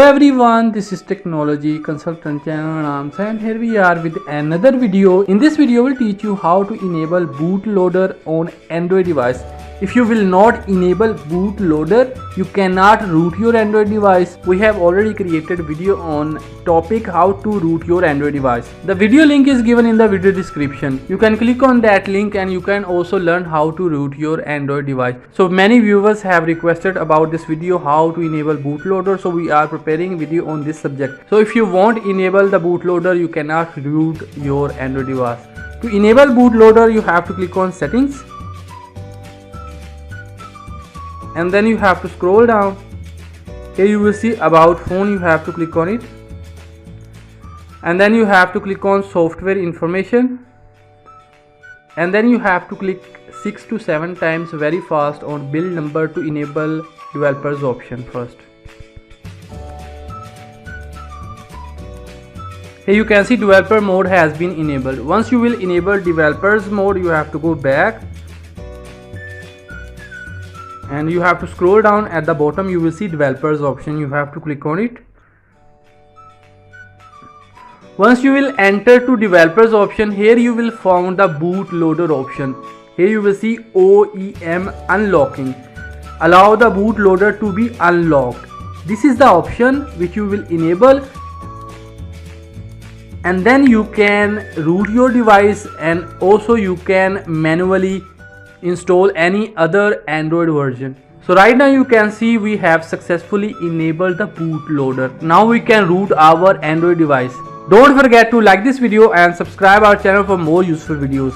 Hello everyone, this is Technology Consultant channel and here we are with another video. In this video we'll teach you how to enable bootloader on Android device. If you will not enable bootloader, you cannot root your Android device. We have already created a video on topic how to root your Android device. The video link is given in the video description. You can click on that link and you can also learn how to root your Android device. So many viewers have requested about this video how to enable bootloader, so we are preparing video on this subject. So if you won't enable the bootloader, you cannot root your Android device. To enable bootloader, you have to click on settings. And then you have to scroll down. Here you will see about phone, you have to click on it. And then you have to click on software information. And then you have to click 6 to 7 times very fast on build number to enable developers option first. Here you can see developer mode has been enabled. Once you will enable developers mode, you have to go back. And you have to scroll down. At the bottom you will see developers option, you have to click on it. Once you will enter to developers option, here you will find the bootloader option. Here you will see OEM unlocking, allow the bootloader to be unlocked. This is the option which you will enable, and then you can root your device and also you can manually install any other Android version. So right now you can see we have successfully enabled the bootloader. Now we can root our Android device. Don't forget to like this video and subscribe our channel for more useful videos.